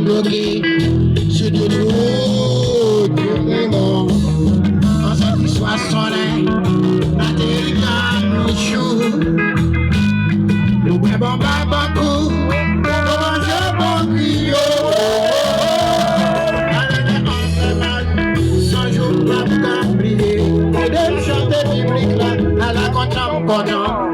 bloqué sur de l'eau de mon en satisfait soleil la terre chaud nous bébons pas beaucoup nous mangeons bon griot sans jour pas prier et de chanter biblique là à la contre